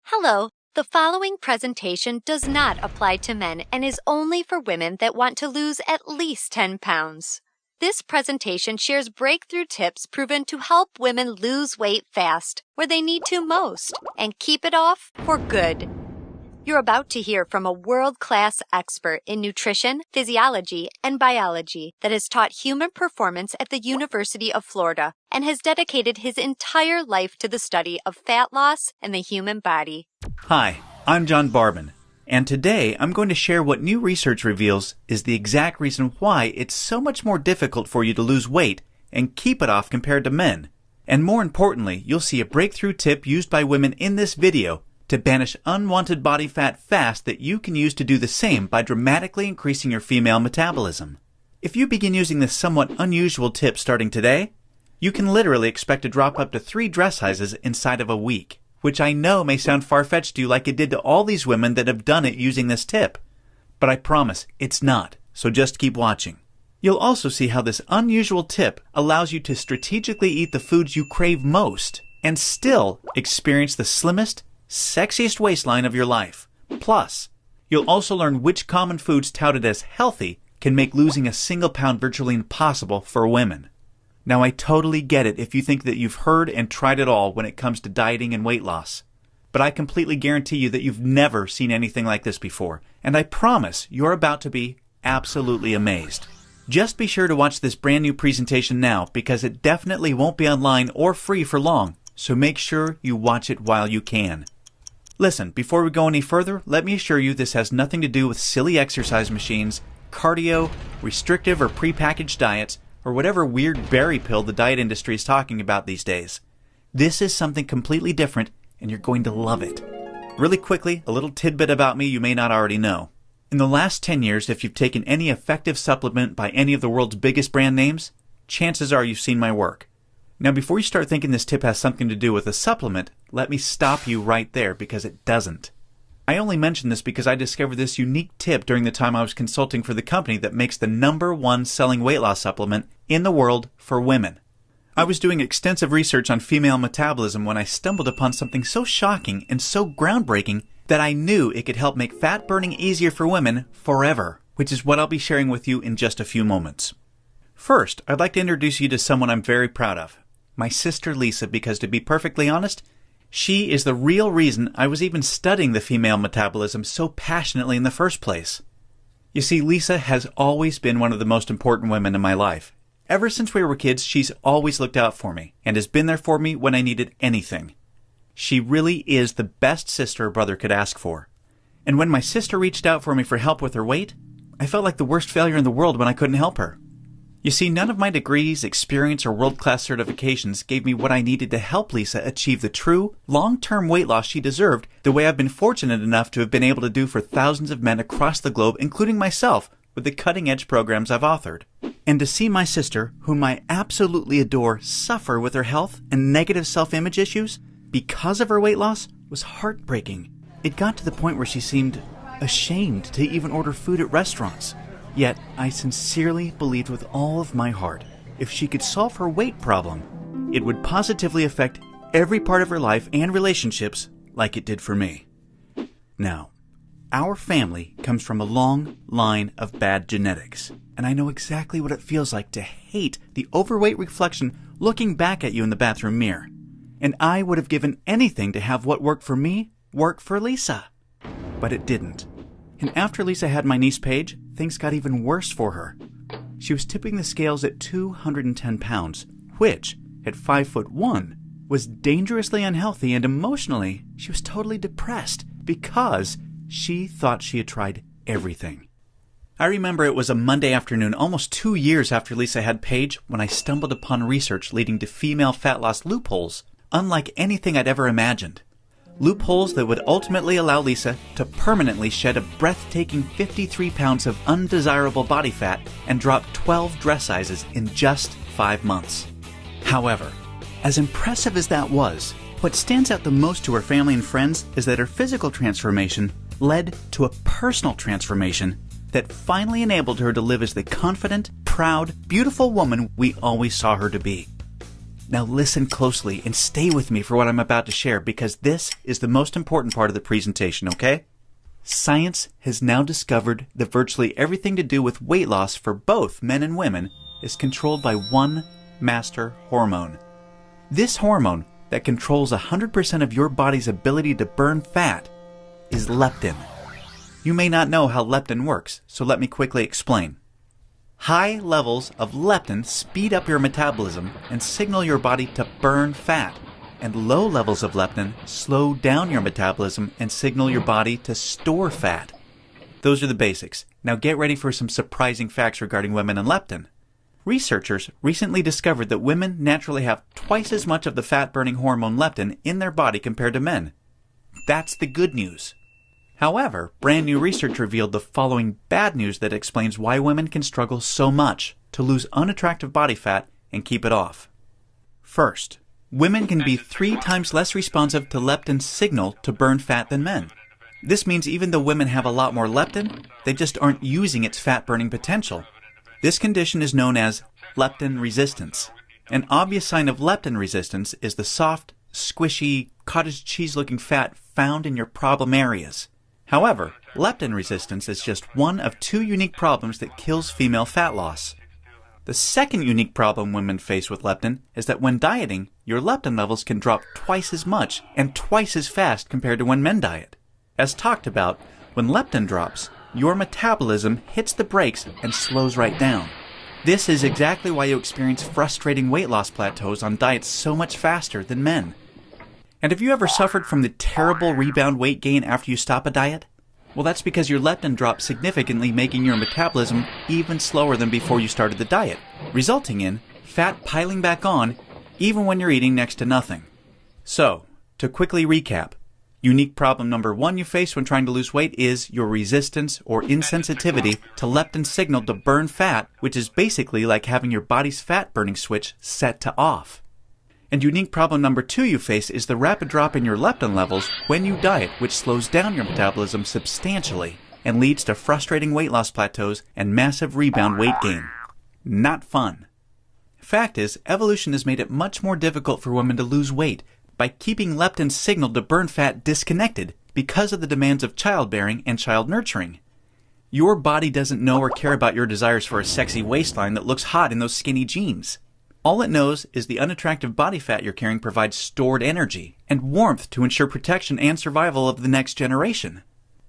Hello, the following presentation does not apply to men and is only for women that want to lose at least 10 pounds. This presentation shares breakthrough tips proven to help women lose weight fast, where they need to most, and keep it off for good. You're about to hear from a world-class expert in nutrition, physiology, and biology that has taught human performance at the University of Florida and has dedicated his entire life to the study of fat loss and the human body. Hi, I'm John Barban, and today I'm going to share what new research reveals is the exact reason why it's so much more difficult for you to lose weight and keep it off compared to men. And more importantly, you'll see a breakthrough tip used by women in this video to banish unwanted body fat fast that you can use to do the same by dramatically increasing your female metabolism. If you begin using this somewhat unusual tip starting today, you can literally expect to drop up to 3 dress sizes inside of a week, which I know may sound far-fetched to you like it did to all these women that have done it using this tip. But I promise it's not, so just keep watching. You'll also see how this unusual tip allows you to strategically eat the foods you crave most and still experience the slimmest, sexiest waistline of your life. Plus, you'll also learn which common foods touted as healthy can make losing a single pound virtually impossible for women. Now, I totally get it if you think that you've heard and tried it all when it comes to dieting and weight loss. But I completely guarantee you that you've never seen anything like this before, and I promise you're about to be absolutely amazed. Just be sure to watch this brand new presentation now because it definitely won't be online or free for long, so make sure you watch it while you can. Listen, before we go any further, let me assure you this has nothing to do with silly exercise machines, cardio, restrictive or prepackaged diets, or whatever weird berry pill the diet industry is talking about these days. This is something completely different, and you're going to love it. Really quickly, a little tidbit about me you may not already know. In the last 10 years, if you've taken any effective supplement by any of the world's biggest brand names, chances are you've seen my work. Now, before you start thinking this tip has something to do with a supplement, let me stop you right there because it doesn't. I only mention this because I discovered this unique tip during the time I was consulting for the company that makes the #1 selling weight loss supplement in the world for women. I was doing extensive research on female metabolism when I stumbled upon something so shocking and so groundbreaking that I knew it could help make fat burning easier for women forever, which is what I'll be sharing with you in just a few moments. First, I'd like to introduce you to someone I'm very proud of. My sister Lisa, because to be perfectly honest, she is the real reason I was even studying the female metabolism so passionately in the first place. You see, Lisa has always been one of the most important women in my life. Ever since we were kids, she's always looked out for me and has been there for me when I needed anything. She really is the best sister a brother could ask for. And when my sister reached out for me for help with her weight, I felt like the worst failure in the world when I couldn't help her. You see, none of my degrees, experience, or world-class certifications gave me what I needed to help Lisa achieve the true, long-term weight loss she deserved the way I've been fortunate enough to have been able to do for thousands of men across the globe, including myself, with the cutting-edge programs I've authored. And to see my sister, whom I absolutely adore, suffer with her health and negative self-image issues because of her weight loss was heartbreaking. It got to the point where she seemed ashamed to even order food at restaurants. Yet, I sincerely believed with all of my heart, if she could solve her weight problem, it would positively affect every part of her life and relationships like it did for me. Now, our family comes from a long line of bad genetics, and I know exactly what it feels like to hate the overweight reflection looking back at you in the bathroom mirror. And I would have given anything to have what worked for me work for Lisa. But it didn't. And after Lisa had my niece Paige, things got even worse for her. She was tipping the scales at 210 pounds, which, at 5'1", was dangerously unhealthy, and emotionally, she was totally depressed because she thought she had tried everything. I remember it was a Monday afternoon, almost 2 years after Lisa had Paige, when I stumbled upon research leading to female fat loss loopholes, unlike anything I'd ever imagined. Loopholes that would ultimately allow Lisa to permanently shed a breathtaking 53 pounds of undesirable body fat and drop 12 dress sizes in just 5 months. However, as impressive as that was, what stands out the most to her family and friends is that her physical transformation led to a personal transformation that finally enabled her to live as the confident, proud, beautiful woman we always saw her to be. Now listen closely and stay with me for what I'm about to share because this is the most important part of the presentation, okay? Science has now discovered that virtually everything to do with weight loss for both men and women is controlled by one master hormone. This hormone that controls 100% of your body's ability to burn fat is leptin. You may not know how leptin works, so let me quickly explain. High levels of leptin speed up your metabolism and signal your body to burn fat, and low levels of leptin slow down your metabolism and signal your body to store fat. Those are the basics. Now get ready for some surprising facts regarding women and leptin. Researchers recently discovered that women naturally have twice as much of the fat-burning hormone leptin in their body compared to men. That's the good news. However, brand new research revealed the following bad news that explains why women can struggle so much to lose unattractive body fat and keep it off. First, women can be 3 times less responsive to leptin's signal to burn fat than men. This means even though women have a lot more leptin, they just aren't using its fat-burning potential. This condition is known as leptin resistance. An obvious sign of leptin resistance is the soft, squishy, cottage cheese-looking fat found in your problem areas. However, leptin resistance is just one of 2 unique problems that kills female fat loss. The second unique problem women face with leptin is that when dieting, your leptin levels can drop twice as much and twice as fast compared to when men diet. As talked about, when leptin drops, your metabolism hits the brakes and slows right down. This is exactly why you experience frustrating weight loss plateaus on diets so much faster than men. And have you ever suffered from the terrible rebound weight gain after you stop a diet? Well, that's because your leptin drops significantly, making your metabolism even slower than before you started the diet, resulting in fat piling back on even when you're eating next to nothing. So, to quickly recap, unique problem number 1 you face when trying to lose weight is your resistance or insensitivity to leptin's signal to burn fat, which is basically like having your body's fat-burning switch set to off. And unique problem number 2 you face is the rapid drop in your leptin levels when you diet, which slows down your metabolism substantially and leads to frustrating weight loss plateaus and massive rebound weight gain. Not fun. Fact is, evolution has made it much more difficult for women to lose weight by keeping leptin's signal to burn fat disconnected because of the demands of childbearing and child nurturing. Your body doesn't know or care about your desires for a sexy waistline that looks hot in those skinny jeans. All it knows is the unattractive body fat you're carrying provides stored energy and warmth to ensure protection and survival of the next generation.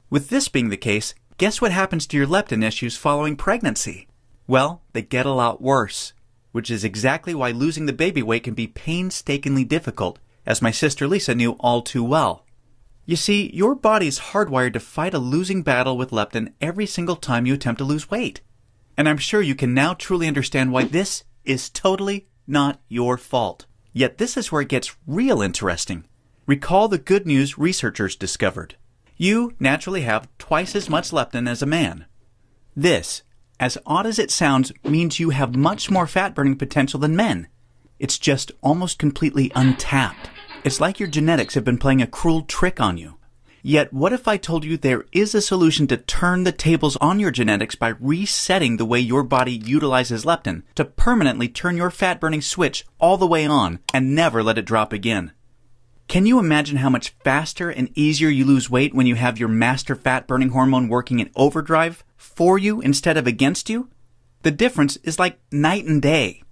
With this being the case, guess what happens to your leptin issues following pregnancy? Well, they get a lot worse, which is exactly why losing the baby weight can be painstakingly difficult, as my sister Lisa knew all too well. You see, your body is hardwired to fight a losing battle with leptin every single time you attempt to lose weight. And I'm sure you can now truly understand why this is totally not your fault. Yet this is where it gets real interesting. Recall the good news researchers discovered. You naturally have twice as much leptin as a man. This, as odd as it sounds, means you have much more fat-burning potential than men. It's just almost completely untapped. It's like your genetics have been playing a cruel trick on you. Yet, what if I told you there is a solution to turn the tables on your genetics by resetting the way your body utilizes leptin to permanently turn your fat-burning switch all the way on and never let it drop again? Can you imagine how much faster and easier you lose weight when you have your master fat-burning hormone working in overdrive for you instead of against you? The difference is like night and day.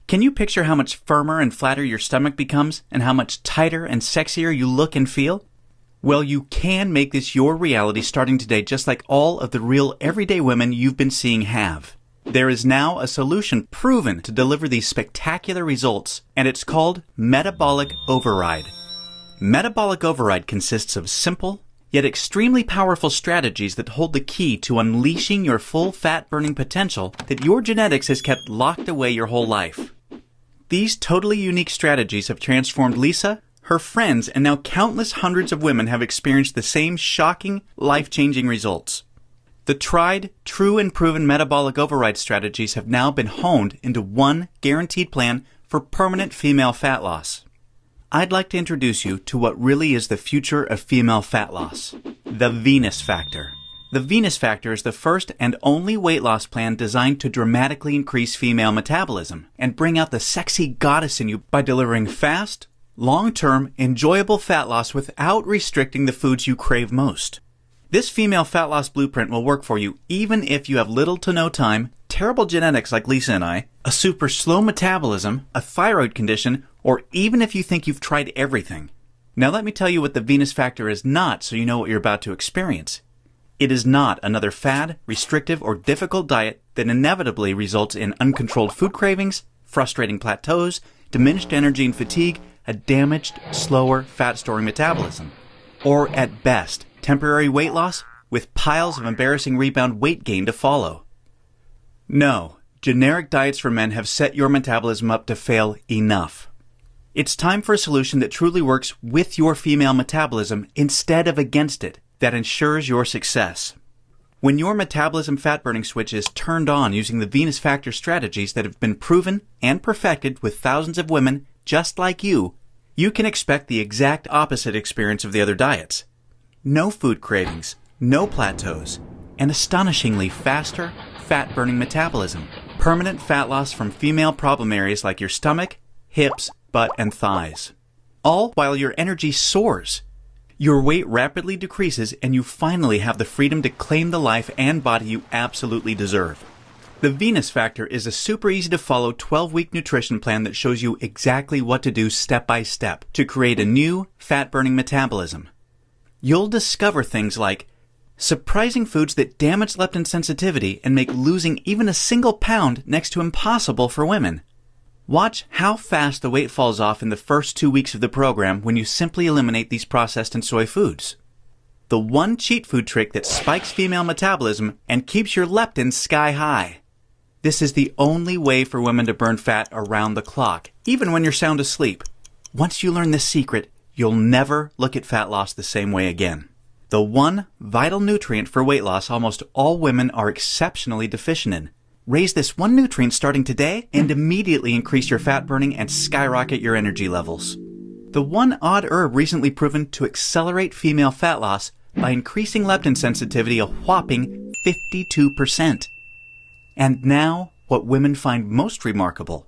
Can you picture how much firmer and flatter your stomach becomes and how much tighter and sexier you look and feel? Well, you can make this your reality starting today, just like all of the real everyday women you've been seeing have. There is now a solution proven to deliver these spectacular results, and it's called metabolic override. Metabolic override consists of simple, yet extremely powerful strategies that hold the key to unleashing your full fat-burning potential that your genetics has kept locked away your whole life. These totally unique strategies have transformed Lisa, her friends, and now countless hundreds of women have experienced the same shocking, life-changing results. The tried, true, and proven metabolic override strategies have now been honed into one guaranteed plan for permanent female fat loss. I'd like to introduce you to what really is the future of female fat loss, the Venus factor. The Venus Factor is the first and only weight loss plan designed to dramatically increase female metabolism and bring out the sexy goddess in you by delivering fast, long-term, enjoyable fat loss without restricting the foods you crave most. This female fat loss blueprint will work for you even if you have little to no time, terrible genetics like Lisa and I, a super slow metabolism, a thyroid condition, or even if you think you've tried everything. Now let me tell you what the Venus Factor is not so you know what you're about to experience. It is not another fad, restrictive, or difficult diet that inevitably results in uncontrolled food cravings, frustrating plateaus, diminished energy and fatigue, a damaged, slower, fat-storing metabolism. Or at best, temporary weight loss with piles of embarrassing rebound weight gain to follow. No, generic diets for men have set your metabolism up to fail enough. It's time for a solution that truly works with your female metabolism instead of against it, that ensures your success. When your metabolism fat-burning switch is turned on using the Venus Factor strategies that have been proven and perfected with thousands of women just like you, you can expect the exact opposite experience of the other diets. No food cravings, no plateaus, and astonishingly faster, fat-burning metabolism. Permanent fat loss from female problem areas like your stomach, hips, butt, and thighs. All while your energy soars. Your weight rapidly decreases and you finally have the freedom to claim the life and body you absolutely deserve. The Venus Factor is a super easy to follow 12-week nutrition plan that shows you exactly what to do step by step to create a new fat-burning metabolism. You'll discover things like surprising foods that damage leptin sensitivity and make losing even a single pound next to impossible for women. Watch how fast the weight falls off in the first 2 weeks of the program when you simply eliminate these processed and soy foods. The one cheat food trick that spikes female metabolism and keeps your leptin sky high. This is the only way for women to burn fat around the clock, even when you're sound asleep. Once you learn this secret, you'll never look at fat loss the same way again. The one vital nutrient for weight loss almost all women are exceptionally deficient in. Raise this one nutrient starting today and immediately increase your fat burning and skyrocket your energy levels. The one odd herb recently proven to accelerate female fat loss by increasing leptin sensitivity a whopping 52%. And now, what women find most remarkable.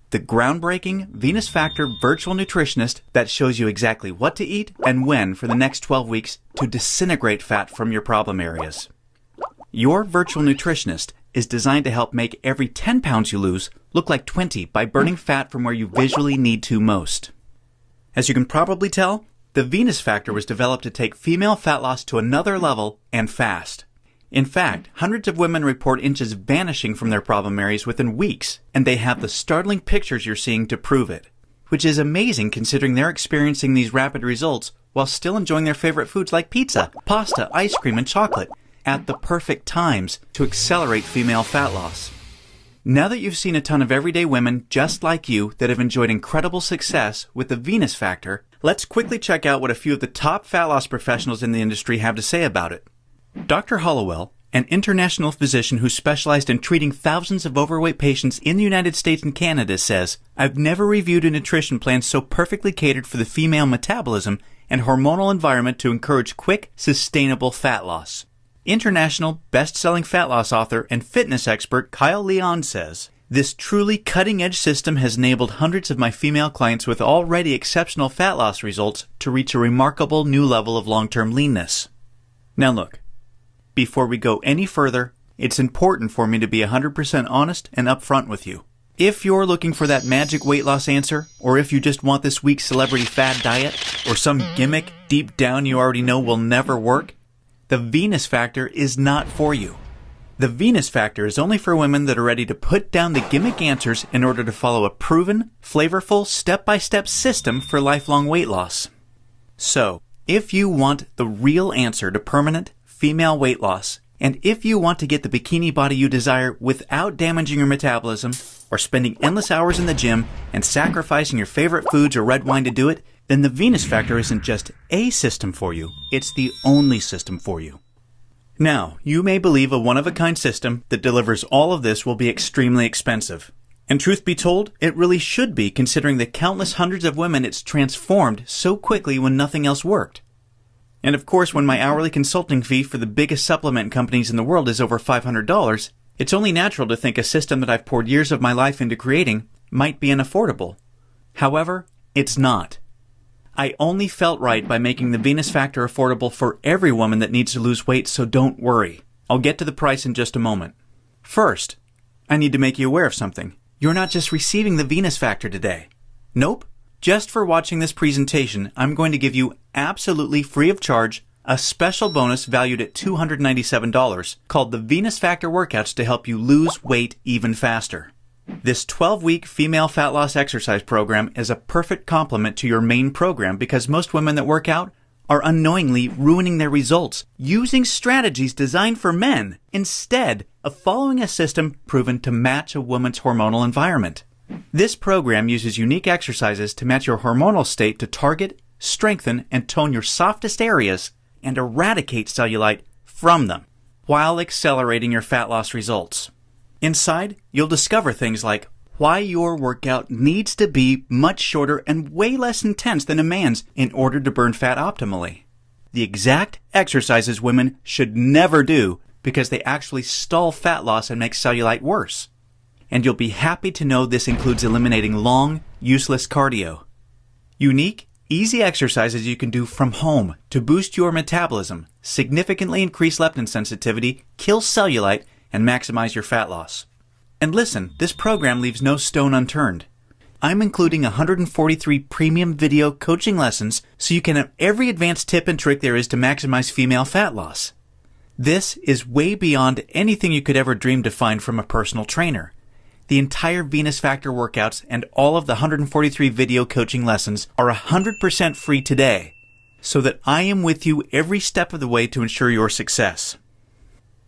The groundbreaking Venus Factor virtual nutritionist that shows you exactly what to eat and when for the next 12 weeks to disintegrate fat from your problem areas. Your virtual nutritionist is designed to help make every 10 pounds you lose look like 20 by burning fat from where you visually need to most. As you can probably tell, the Venus Factor was developed to take female fat loss to another level and fast. In fact, hundreds of women report inches vanishing from their problem areas within weeks, and they have the startling pictures you're seeing to prove it, which is amazing considering they're experiencing these rapid results while still enjoying their favorite foods like pizza, pasta, ice cream, and chocolate at the perfect times to accelerate female fat loss. Now that you've seen a ton of everyday women just like you that have enjoyed incredible success with the Venus Factor, let's quickly check out what a few of the top fat loss professionals in the industry have to say about it. Dr. Hollowell, an international physician who specialized in treating thousands of overweight patients in the United States and Canada, says, "I've never reviewed a nutrition plan so perfectly catered for the female metabolism and hormonal environment to encourage quick, sustainable fat loss." International best-selling fat loss author and fitness expert Kyle Leon says, "This truly cutting-edge system has enabled hundreds of my female clients with already exceptional fat loss results to reach a remarkable new level of long-term leanness." Now look, before we go any further, it's important for me to be 100% honest and upfront with you. If you're looking for that magic weight loss answer, or if you just want this week's celebrity fad diet, or some gimmick deep down you already know will never work, the Venus Factor is not for you. The Venus Factor is only for women that are ready to put down the gimmick answers in order to follow a proven, flavorful, step-by-step system for lifelong weight loss. So, if you want the real answer to permanent female weight loss, and if you want to get the bikini body you desire without damaging your metabolism, or spending endless hours in the gym and sacrificing your favorite foods or red wine to do it, then the Venus Factor isn't just a system for you, it's the only system for you. Now, you may believe a one-of-a-kind system that delivers all of this will be extremely expensive. And truth be told, it really should be considering the countless hundreds of women it's transformed so quickly when nothing else worked. And of course, when my hourly consulting fee for the biggest supplement companies in the world is over $500, it's only natural to think a system that I've poured years of my life into creating might be unaffordable. However, it's not. I only felt right by making the Venus Factor affordable for every woman that needs to lose weight, so don't worry. I'll get to the price in just a moment. First, I need to make you aware of something. You're not just receiving the Venus Factor today. Nope. Just for watching this presentation, I'm going to give you absolutely free of charge a special bonus valued at $297 called the Venus Factor Workouts to help you lose weight even faster. This 12-week female fat loss exercise program is a perfect complement to your main program because most women that work out are unknowingly ruining their results using strategies designed for men instead of following a system proven to match a woman's hormonal environment. This program uses unique exercises to match your hormonal state to target, strengthen, and tone your softest areas and eradicate cellulite from them while accelerating your fat loss results. Inside, you'll discover things like why your workout needs to be much shorter and way less intense than a man's in order to burn fat optimally. The exact exercises women should never do because they actually stall fat loss and make cellulite worse. And you'll be happy to know this includes eliminating long, useless cardio. Unique, easy exercises you can do from home to boost your metabolism, significantly increase leptin sensitivity, kill cellulite, and maximize your fat loss. And listen, this program leaves no stone unturned. I'm including 143 premium video coaching lessons so you can have every advanced tip and trick there is to maximize female fat loss. This is way beyond anything you could ever dream to find from a personal trainer. The entire Venus Factor workouts and all of the 143 video coaching lessons are 100% free today, so that I am with you every step of the way to ensure your success.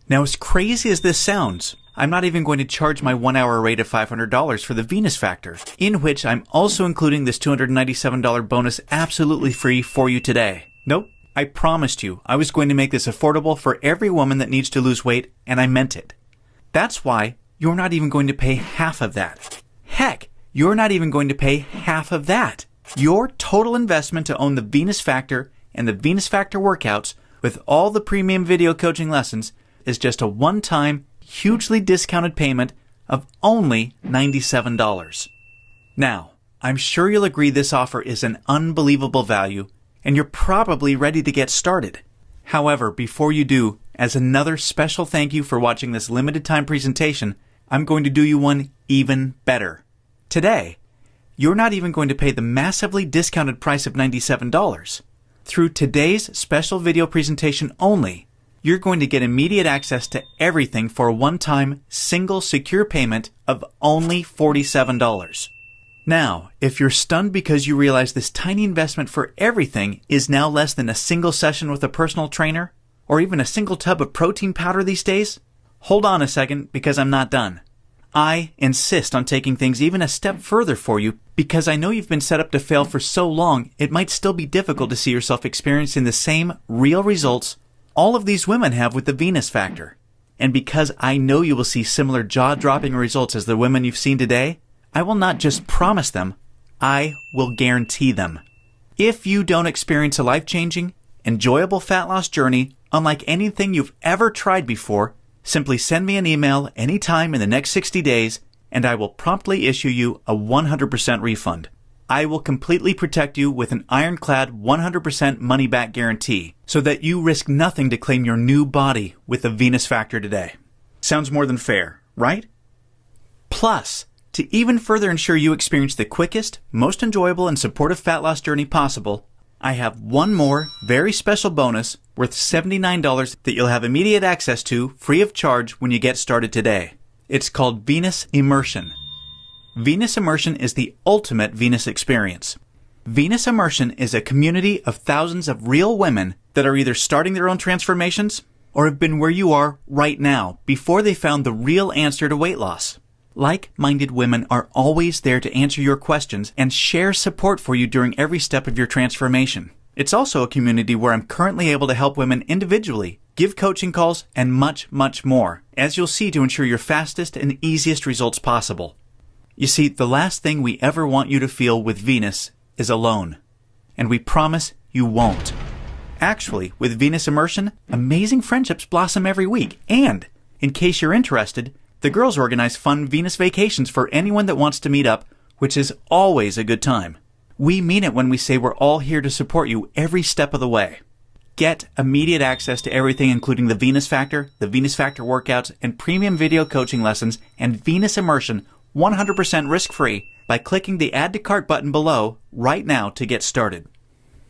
Now, as crazy as this sounds, I'm not even going to charge my 1-hour rate of $500 for the Venus Factor, in which I'm also including this $297 bonus absolutely free for you today. Nope, I promised you I was going to make this affordable for every woman that needs to lose weight, and I meant it. That's why you're not even going to pay half of that. Heck, you're not even going to pay half of that. Your total investment to own the Venus Factor and the Venus Factor workouts with all the premium video coaching lessons is just a one-time, hugely discounted payment of only $97. Now, I'm sure you'll agree this offer is an unbelievable value, and you're probably ready to get started. However, before you do, as another special thank you for watching this limited time presentation, I'm going to do you one even better. Today, you're not even going to pay the massively discounted price of $97. Through today's special video presentation only, you're going to get immediate access to everything for a one-time, single, secure payment of only $47. Now, if you're stunned because you realize this tiny investment for everything is now less than a single session with a personal trainer, or even a single tub of protein powder these days, hold on a second because I'm not done. I insist on taking things even a step further for you because I know you've been set up to fail for so long it might still be difficult to see yourself experiencing the same real results all of these women have with the Venus Factor. And because I know you will see similar jaw-dropping results as the women you've seen today, I will not just promise them, I will guarantee them. If you don't experience a life-changing, enjoyable fat loss journey unlike anything you've ever tried before, simply send me an email anytime in the next 60 days and I will promptly issue you a 100% refund. I will completely protect you with an ironclad 100% money-back guarantee so that you risk nothing to claim your new body with the Venus Factor today. Sounds more than fair, right? Plus, to even further ensure you experience the quickest, most enjoyable, and supportive fat loss journey possible, I have one more very special bonus worth $79 that you'll have immediate access to free of charge when you get started today. It's called Venus Immersion. Venus Immersion is the ultimate Venus experience. Venus Immersion is a community of thousands of real women that are either starting their own transformations or have been where you are right now before they found the real answer to weight loss. Like-minded women are always there to answer your questions and share support for you during every step of your transformation. It's also a community where I'm currently able to help women individually, give coaching calls, and much, much more, as you'll see to ensure your fastest and easiest results possible. You see, the last thing we ever want you to feel with Venus is alone. And we promise you won't. Actually, with Venus Immersion, amazing friendships blossom every week. And, in case you're interested, the girls organize fun Venus vacations for anyone that wants to meet up, which is always a good time. We mean it when we say we're all here to support you every step of the way. Get immediate access to everything including the Venus Factor workouts, and premium video coaching lessons, and Venus Immersion 100% risk-free by clicking the Add to Cart button below right now to get started.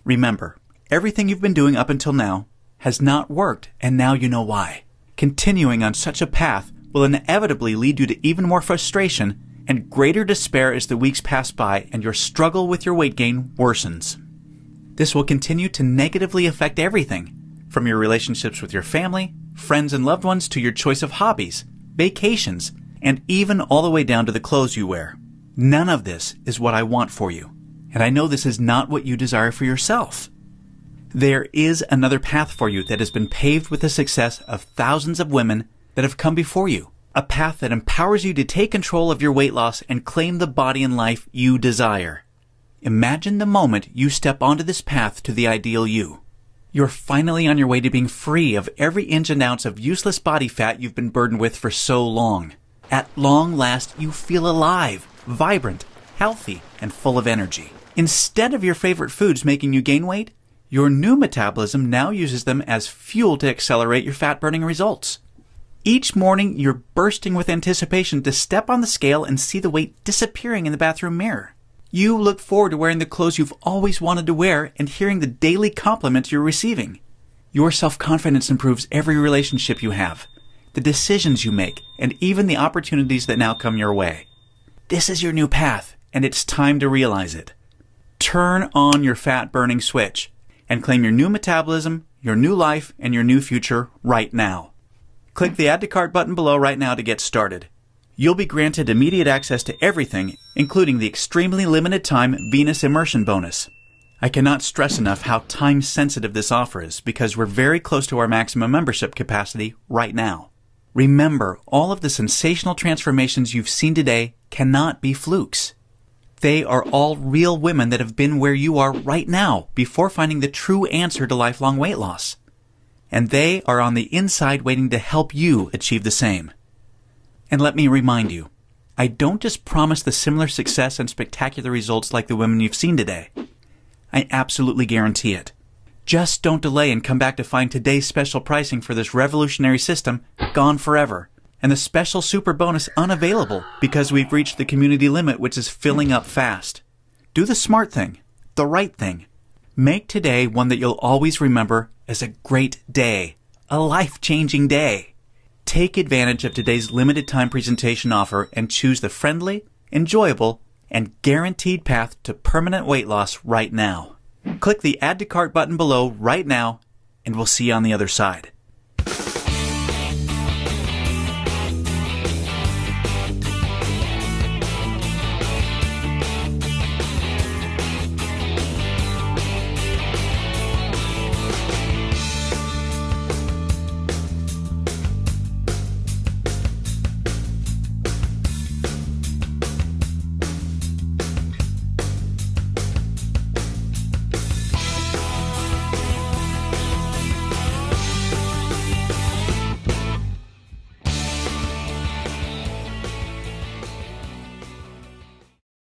Remember, everything you've been doing up until now has not worked, and now you know why. Continuing on such a path will inevitably lead you to even more frustration and greater despair as the weeks pass by and your struggle with your weight gain worsens. This will continue to negatively affect everything, from your relationships with your family, friends and loved ones, to your choice of hobbies, vacations, and even all the way down to the clothes you wear. None of this is what I want for you, and I know this is not what you desire for yourself. There is another path for you that has been paved with the success of thousands of women that have come before you. A path that empowers you to take control of your weight loss and claim the body and life you desire. Imagine the moment you step onto this path to the ideal you. You're finally on your way to being free of every inch and ounce of useless body fat you've been burdened with for so long. At long last, you feel alive, vibrant, healthy, and full of energy. Instead of your favorite foods making you gain weight, your new metabolism now uses them as fuel to accelerate your fat-burning results. Each morning, you're bursting with anticipation to step on the scale and see the weight disappearing in the bathroom mirror. You look forward to wearing the clothes you've always wanted to wear and hearing the daily compliments you're receiving. Your self-confidence improves every relationship you have, the decisions you make, and even the opportunities that now come your way. This is your new path, and it's time to realize it. Turn on your fat-burning switch and claim your new metabolism, your new life, and your new future right now. Click the Add to Cart button below right now to get started. You'll be granted immediate access to everything, including the extremely limited time Venus Immersion bonus. I cannot stress enough how time-sensitive this offer is because we're very close to our maximum membership capacity right now. Remember, all of the sensational transformations you've seen today cannot be flukes. They are all real women that have been where you are right now before finding the true answer to lifelong weight loss. And they are on the inside waiting to help you achieve the same. And let me remind you, I don't just promise the similar success and spectacular results like the women you've seen today. I absolutely guarantee it. Just don't delay and come back to find today's special pricing for this revolutionary system gone forever, and the special super bonus unavailable because we've reached the community limit, which is filling up fast. Do the smart thing, the right thing. Make today one that you'll always remember as a great day, a life-changing day. Take advantage of today's limited time presentation offer and choose the friendly, enjoyable, and guaranteed path to permanent weight loss right now. Click the Add to Cart button below right now, and we'll see you on the other side.